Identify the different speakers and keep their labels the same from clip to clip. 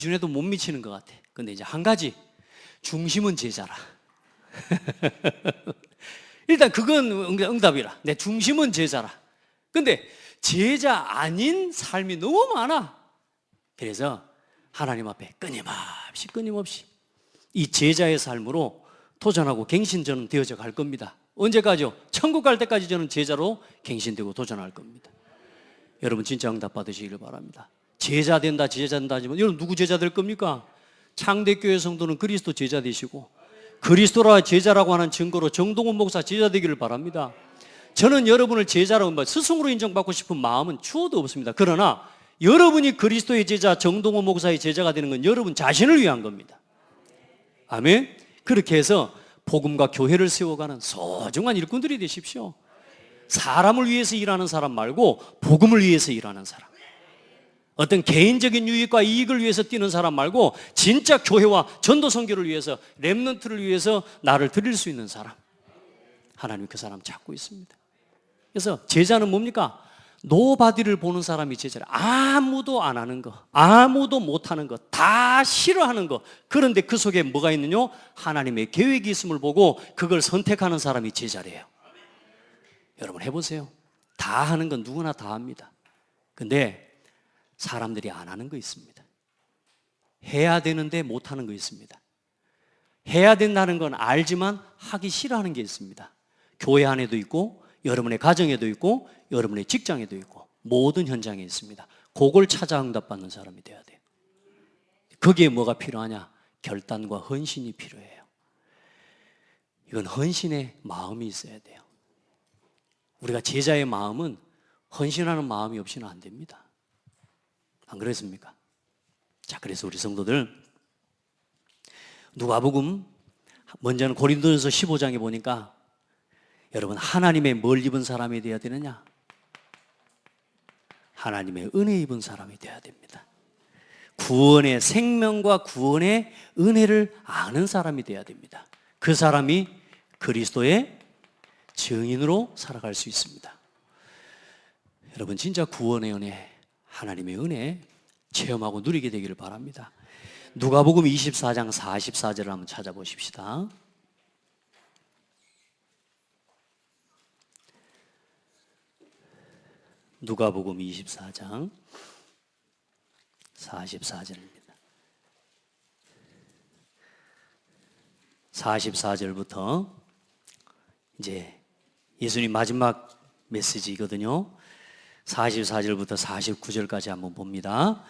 Speaker 1: 기준에도 못 미치는 것 같아. 근데 이제 한 가지, 중심은 제자라. 일단 그건 응답이라. 내 중심은 제자라. 근데 제자 아닌 삶이 너무 많아. 그래서 하나님 앞에 끊임없이 이 제자의 삶으로 도전하고 갱신전은 되어져 갈 겁니다. 언제까지요? 천국 갈 때까지 저는 제자로 갱신되고 도전할 겁니다. 여러분 진짜 응답 받으시기를 바랍니다. 제자 된다 하지만 여러분 누구 제자 될 겁니까? 창대교회 성도는 그리스도 제자 되시고 그리스도라 제자라고 하는 증거로 정동원 목사 제자 되기를 바랍니다. 저는 여러분을 제자라고 스승으로 인정받고 싶은 마음은 추호도 없습니다. 그러나 여러분이 그리스도의 제자, 정동원 목사의 제자가 되는 건 여러분 자신을 위한 겁니다. 아멘. 그렇게 해서 복음과 교회를 세워가는 소중한 일꾼들이 되십시오. 사람을 위해서 일하는 사람 말고 복음을 위해서 일하는 사람, 어떤 개인적인 유익과 이익을 위해서 뛰는 사람 말고 진짜 교회와 전도 선교를 위해서, 렘넌트를 위해서 나를 드릴 수 있는 사람, 하나님 그 사람 찾고 있습니다. 그래서 제자는 뭡니까? 노바디를 보는 사람이 제자라. 아무도 안 하는 거, 아무도 못하는 거, 다 싫어하는 거, 그런데 그 속에 뭐가 있느냐? 하나님의 계획이 있음을 보고 그걸 선택하는 사람이 제자래요. 여러분 해보세요. 다 하는 건 누구나 다 합니다. 근데 사람들이 안 하는 거 있습니다. 해야 되는데 못하는 거 있습니다. 해야 된다는 건 알지만 하기 싫어하는 게 있습니다. 교회 안에도 있고 여러분의 가정에도 있고 여러분의 직장에도 있고 모든 현장에 있습니다. 그걸 찾아 응답받는 사람이 돼야 돼요. 거기에 뭐가 필요하냐? 결단과 헌신이 필요해요. 이건 헌신의 마음이 있어야 돼요. 우리가 제자의 마음은 헌신하는 마음이 없이는 안 됩니다. 안 그렇습니까? 자, 그래서 우리 성도들 누가복음 먼저는 고린도전서 15장에 보니까 여러분 하나님의 뭘 입은 사람이 되어야 되느냐? 하나님의 은혜 입은 사람이 되어야 됩니다. 구원의 생명과 구원의 은혜를 아는 사람이 되어야 됩니다. 그 사람이 그리스도의 증인으로 살아갈 수 있습니다. 여러분 진짜 구원의 은혜, 하나님의 은혜 체험하고 누리게 되기를 바랍니다. 누가복음 24장 44절을 한번 찾아보십시다. 누가복음 24장 44절입니다. 44절부터 이제 예수님 마지막 메시지거든요. 44절부터 49절까지 한번 봅니다.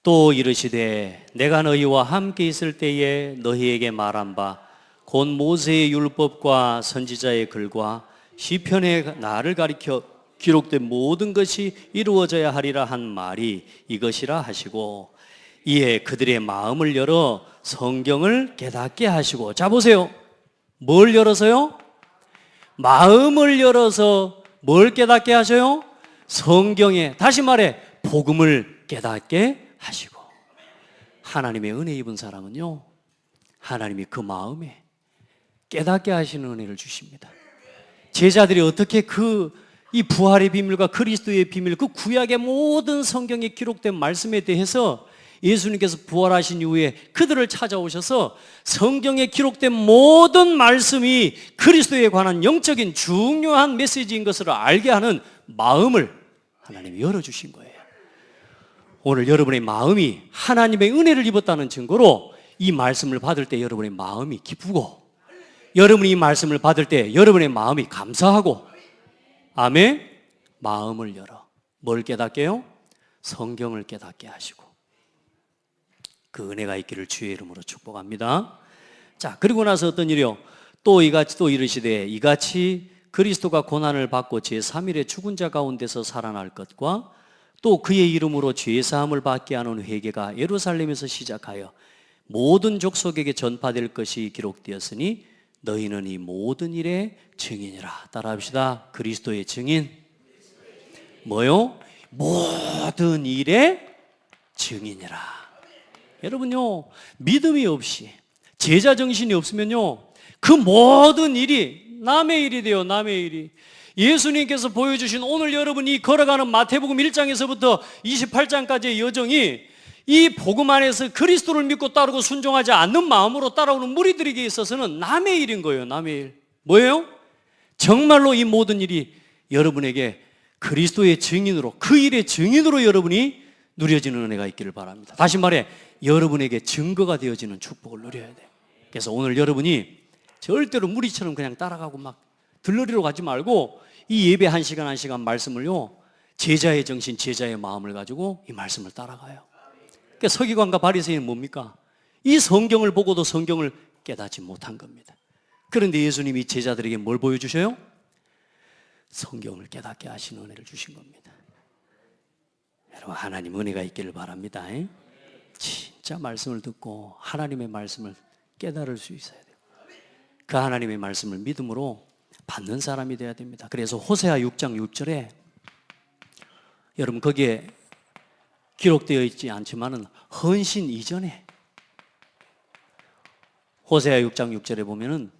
Speaker 1: 또 이르시되 내가 너희와 함께 있을 때에 너희에게 말한 바 곧 모세의 율법과 선지자의 글과 시편의 나를 가리켜 기록된 모든 것이 이루어져야 하리라 한 말이 이것이라 하시고 이에 그들의 마음을 열어 성경을 깨닫게 하시고. 자 보세요. 뭘 열어서요? 마음을 열어서 뭘 깨닫게 하셔요? 성경에, 다시 말해 복음을 깨닫게 하시고. 하나님의 은혜 입은 사람은요 하나님이 그 마음에 깨닫게 하시는 은혜를 주십니다. 제자들이 어떻게 이 부활의 비밀과 그리스도의 비밀, 그 구약의 모든 성경에 기록된 말씀에 대해서 예수님께서 부활하신 이후에 그들을 찾아오셔서 성경에 기록된 모든 말씀이 그리스도에 관한 영적인 중요한 메시지인 것을 알게 하는 마음을 하나님이 열어주신 거예요. 오늘 여러분의 마음이 하나님의 은혜를 입었다는 증거로 이 말씀을 받을 때 여러분의 마음이 기쁘고, 여러분이 이 말씀을 받을 때 여러분의 마음이 감사하고, 아멘. 마음을 열어 뭘 깨닫게요? 성경을 깨닫게 하시고. 그 은혜가 있기를 주의 이름으로 축복합니다. 자, 그리고 나서 어떤 일이요? 또 이같이 또 이르시되 이같이 그리스도가 고난을 받고 제3일에 죽은 자 가운데서 살아날 것과 또 그의 이름으로 죄 사함을 받게 하는 회개가 예루살렘에서 시작하여 모든 족속에게 전파될 것이 기록되었으니 너희는 이 모든 일의 증인이라. 따라합시다. 그리스도의 증인. 뭐요? 모든 일의 증인이라. 여러분요, 믿음이 없이 제자 정신이 없으면요 그 모든 일이 남의 일이 돼요. 남의 일이. 예수님께서 보여주신 오늘 여러분이 걸어가는 마태복음 1장에서부터 28장까지의 여정이 이 복음 안에서 그리스도를 믿고 따르고 순종하지 않는 마음으로 따라오는 무리들에게 있어서는 남의 일인 거예요. 남의 일. 뭐예요? 정말로 이 모든 일이 여러분에게 그리스도의 증인으로, 그 일의 증인으로 여러분이 누려지는 은혜가 있기를 바랍니다. 다시 말해, 여러분에게 증거가 되어지는 축복을 누려야 돼요. 그래서 오늘 여러분이 절대로 무리처럼 그냥 따라가고 막 들러리로 가지 말고 이 예배 한 시간 한 시간 말씀을요, 제자의 정신, 제자의 마음을 가지고 이 말씀을 따라가요. 그러니까 서기관과 바리새인은 뭡니까? 이 성경을 보고도 성경을 깨닫지 못한 겁니다. 그런데 예수님이 제자들에게 뭘 보여주셔요? 성경을 깨닫게 하시는 은혜를 주신 겁니다. 여러분, 하나님 은혜가 있기를 바랍니다. 진짜 말씀을 듣고 하나님의 말씀을 깨달을 수 있어야 돼요. 그 하나님의 말씀을 믿음으로 받는 사람이 되어야 됩니다. 그래서 호세아 6장 6절에 여러분 거기에 기록되어 있지 않지만은 헌신 이전에 호세아 6장 6절에 보면은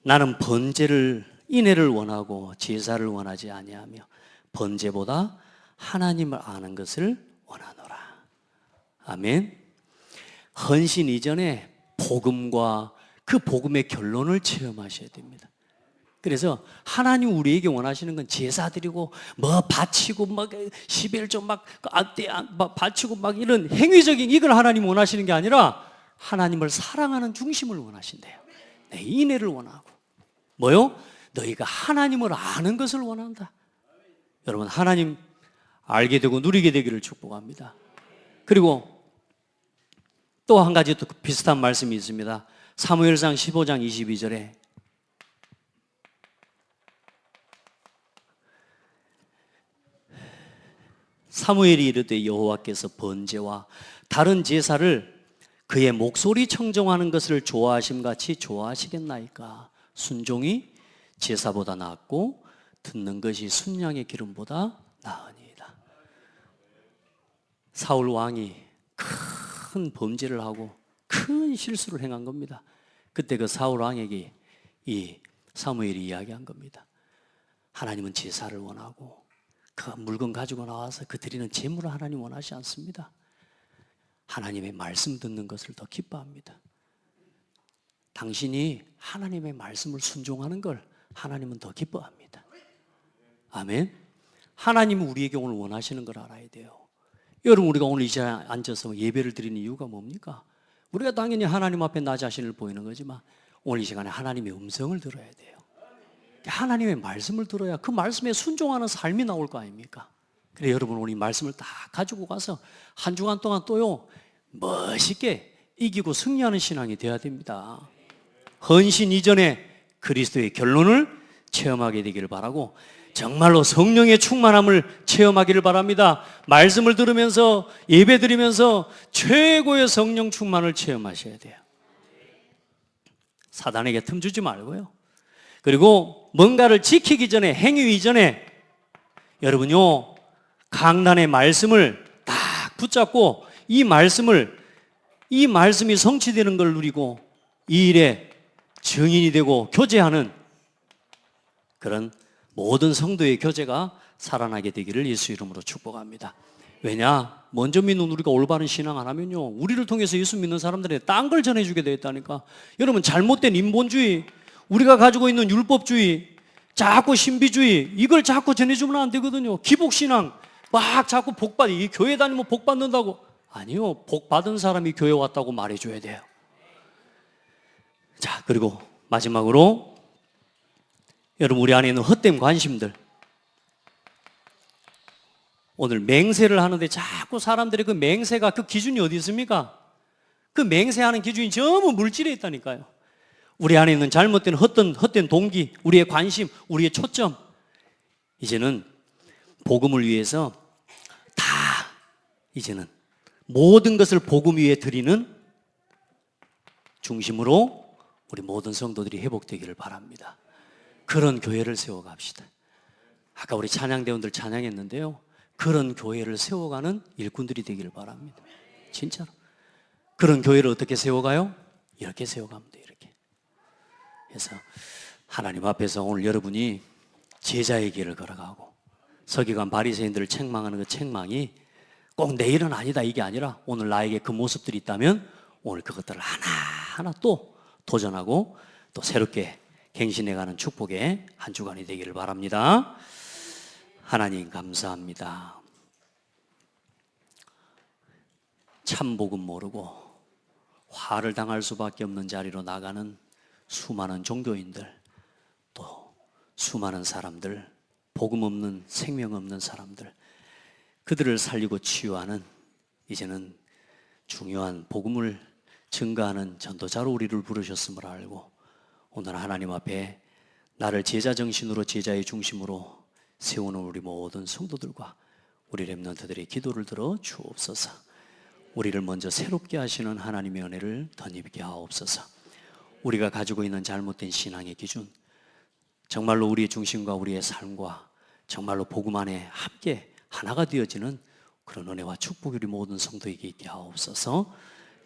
Speaker 1: 나는 번제를 인애를 원하고 제사를 원하지 아니하며 번제보다 하나님을 아는 것을 원하노라. 아멘. 헌신 이전에 복음과 그 복음의 결론을 체험하셔야 됩니다. 그래서 하나님 우리에게 원하시는 건 제사 드리고 뭐 바치고 막 11조 막 바치고 막 이런 행위적인 이걸 하나님 원하시는 게 아니라 하나님을 사랑하는 중심을 원하신대요. 내 인애를 원하고 뭐요? 너희가 하나님을 아는 것을 원한다. 여러분, 하나님 알게 되고 누리게 되기를 축복합니다. 그리고 또 한 가지 또 비슷한 말씀이 있습니다. 사무엘상 15장 22절에 사무엘이 이르되 여호와께서 번제와 다른 제사를 그의 목소리 청정하는 것을 좋아하심같이 좋아하시겠나이까. 순종이 제사보다 낫고 듣는 것이 순양의 기름보다 나으니이다. 사울 왕이 큰 범죄를 하고 큰 실수를 행한 겁니다. 그때 그 사울 왕에게 이 사무엘이 이야기한 겁니다. 하나님은 제사를 원하고 그 물건 가지고 나와서 그 드리는 제물을 하나님 원하지 않습니다. 하나님의 말씀 듣는 것을 더 기뻐합니다. 당신이 하나님의 말씀을 순종하는 걸 하나님은 더 기뻐합니다. 아멘. 하나님은 우리에게 오늘 원하시는 걸 알아야 돼요. 여러분, 우리가 오늘 이 자리에 앉아서 예배를 드리는 이유가 뭡니까? 우리가 당연히 하나님 앞에 나 자신을 보이는 거지만 오늘 이 시간에 하나님의 음성을 들어야 돼요. 하나님의 말씀을 들어야 그 말씀에 순종하는 삶이 나올 거 아닙니까? 그래, 여러분, 오늘 이 말씀을 다 가지고 가서 한 주간 동안 또요 멋있게 이기고 승리하는 신앙이 되어야 됩니다. 헌신 이전에 그리스도의 결론을 체험하게 되기를 바라고 정말로 성령의 충만함을 체험하기를 바랍니다. 말씀을 들으면서 예배 드리면서 최고의 성령 충만을 체험하셔야 돼요. 사단에게 틈 주지 말고요. 그리고 뭔가를 지키기 전에, 행위 이전에 여러분요 강단의 말씀을 딱 붙잡고 이 말씀이 성취되는 걸 누리고 이 일에 증인이 되고 교제하는 그런 모든 성도의 교제가 살아나게 되기를 예수 이름으로 축복합니다. 왜냐? 먼저 믿는 우리가 올바른 신앙 안 하면요 우리를 통해서 예수 믿는 사람들에게 딴 걸 전해주게 되어 있다니까. 여러분, 잘못된 인본주의, 우리가 가지고 있는 율법주의, 자꾸 신비주의, 이걸 자꾸 전해주면 안 되거든요. 기복신앙 막 자꾸 이 교회 다니면 복 받는다고. 아니요, 복 받은 사람이 교회 왔다고 말해줘야 돼요. 자, 그리고 마지막으로 여러분, 우리 안에 있는 헛된 관심들, 오늘 맹세를 하는데 자꾸 사람들이 그 맹세가 그 기준이 어디 있습니까? 그 맹세하는 기준이 전부 물질에 있다니까요. 우리 안에 있는 잘못된 헛된 동기, 우리의 관심, 우리의 초점, 이제는 복음을 위해서 다 이제는 모든 것을 복음 위에 드리는 중심으로 우리 모든 성도들이 회복되기를 바랍니다. 그런 교회를 세워갑시다. 아까 우리 찬양대원들 찬양했는데요, 그런 교회를 세워가는 일꾼들이 되기를 바랍니다. 진짜로. 그런 교회를 어떻게 세워가요? 이렇게 세워가면 돼요. 이렇게. 그래서 하나님 앞에서 오늘 여러분이 제자의 길을 걸어가고 서기관 바리새인들을 책망하는 그 책망이 꼭 내일은 아니다 이게 아니라 오늘 나에게 그 모습들이 있다면 오늘 그것들을 하나하나 또 도전하고 또 새롭게 갱신해가는 축복의 한 주간이 되기를 바랍니다. 하나님 감사합니다. 참 복음 모르고 화를 당할 수밖에 없는 자리로 나가는 수많은 종교인들, 또 수많은 사람들, 복음 없는 생명 없는 사람들, 그들을 살리고 치유하는 이제는 중요한 복음을 증가하는 전도자로 우리를 부르셨음을 알고 오늘 하나님 앞에 나를 제자 정신으로 제자의 중심으로 세우는 우리 모든 성도들과 우리 렘넌트들의 기도를 들어 주옵소서. 우리를 먼저 새롭게 하시는 하나님의 은혜를 덧입게 하옵소서. 우리가 가지고 있는 잘못된 신앙의 기준, 정말로 우리의 중심과 우리의 삶과 정말로 복음 안에 함께 하나가 되어지는 그런 은혜와 축복이 우리 모든 성도에게 있게 하옵소서.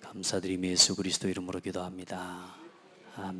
Speaker 1: 감사드리며 예수 그리스도 이름으로 기도합니다. 아멘.